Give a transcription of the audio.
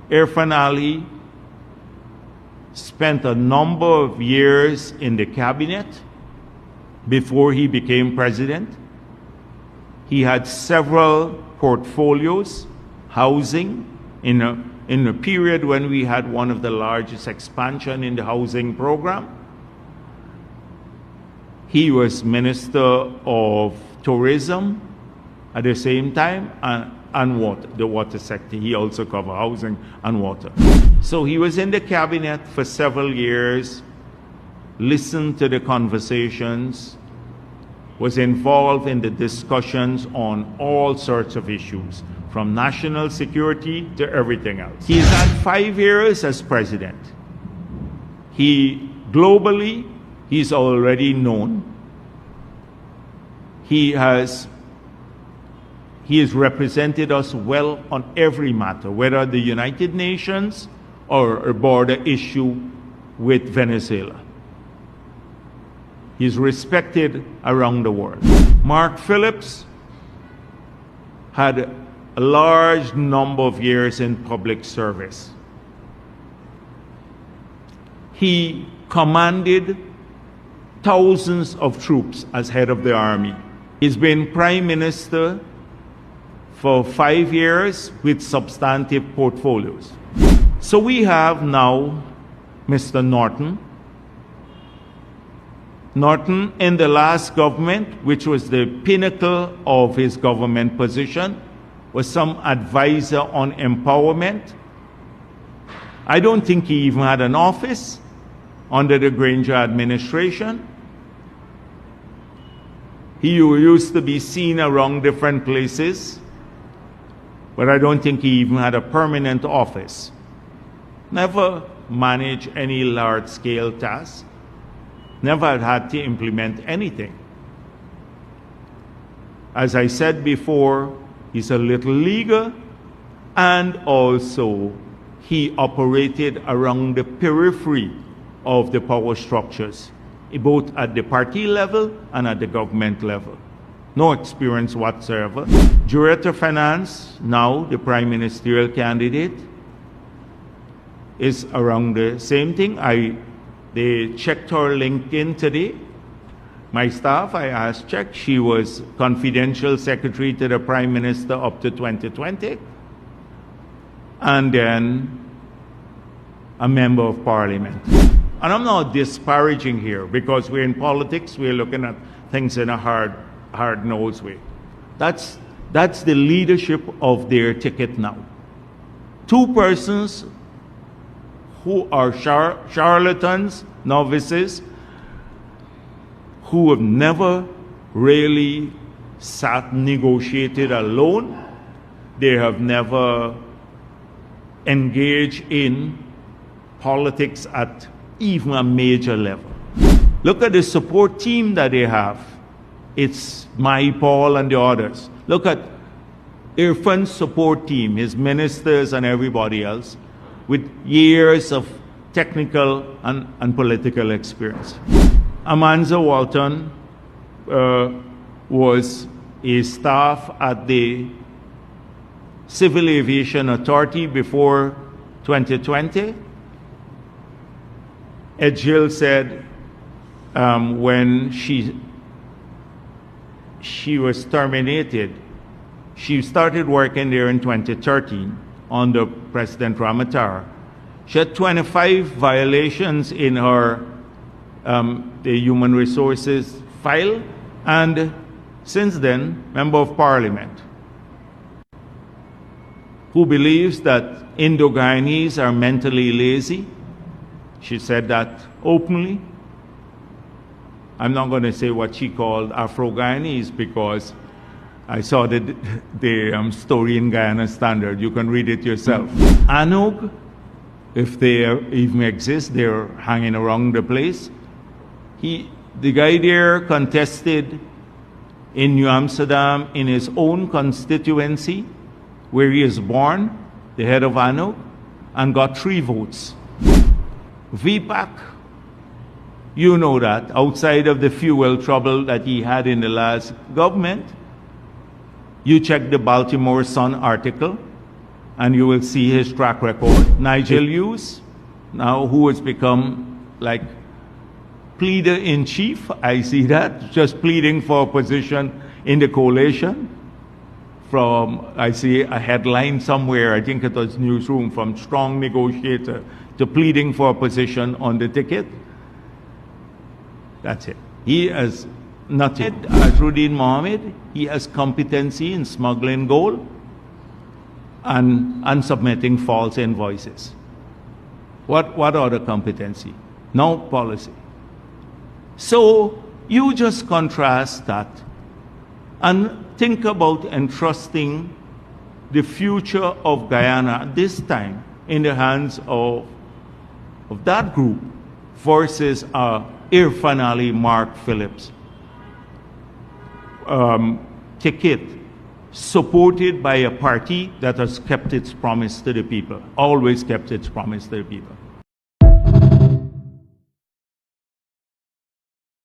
Irfaan Ali spent a number of years in the cabinet before he became president. He had several portfolios, housing, in a period when we had one of the largest expansion in the housing program. He was Minister of Tourism at the same time, and water, the water sector. He also covered housing and water. So he was in the cabinet for several years, listened to the conversations, was involved in the discussions on all sorts of issues, from national security to everything else. He's had 5 years as president. Globally, he's already known. He has represented us well on every matter, whether the United Nations or a border issue with Venezuela. He's respected around the world. Mark Phillips had a large number of years in public service. He commanded thousands of troops as head of the army. He's been prime minister for 5 years with substantive portfolios. So we have now Mr. Norton. Norton, in the last government, which was the pinnacle of his government position, was some advisor on empowerment. I don't think he even had an office under the Granger administration. He used to be seen around different places, but I don't think he even had a permanent office. Never managed any large-scale tasks. Never had to implement anything. As I said before, he's a little leaguer, and also he operated around the periphery of the power structures, both at the party level and at the government level. No experience whatsoever. Director of Finance, now the prime ministerial candidate, is around the same thing. They checked her LinkedIn today. My staff, I asked, checked. She was confidential secretary to the prime minister up to 2020. And then a member of parliament. And I'm not disparaging here, because we're in politics, we're looking at things in a hard-nosed way. That's the leadership of their ticket now. 2 persons who are charlatans, novices, who have never really negotiated alone. They have never engaged in politics at even a major level. Look at the support team that they have. It's Paul and the others. Look at Irfaan's support team, his ministers and everybody else, with years of technical and political experience. Amanza Walton was a staff at the Civil Aviation Authority before 2020. Ed Jill said when she was terminated, she started working there in 2013 under President Ramatara. She had 25 violations in her the human resources file, and since then, member of parliament, who believes that Indo-Guyanese are mentally lazy. She said that openly. I'm not going to say what she called Afro-Guyanese, because I saw the story in Guyana Standard. You can read it yourself. Anog, if they even exist, they're hanging around the place. The guy there contested in New Amsterdam in his own constituency, where he is born, the head of Anog, and got 3 votes. VPAC, you know that, outside of the fuel trouble that he had in the last government, you check the Baltimore Sun article, and you will see his track record. Nigel Hughes, now who has become like pleader-in-chief, I see that, just pleading for a position in the coalition. From, I see a headline somewhere, I think it was Newsroom, from strong negotiator to pleading for a position on the ticket. That's it. He has nothing. Azruddin Mohamed, he has competency in smuggling gold and submitting false invoices. What other competency? No policy. So you just contrast that and think about entrusting the future of Guyana this time in the hands of that group versus Irfaan Ali, Mark Phillips ticket, supported by a party that has kept its promise to the people, always kept its promise to the people.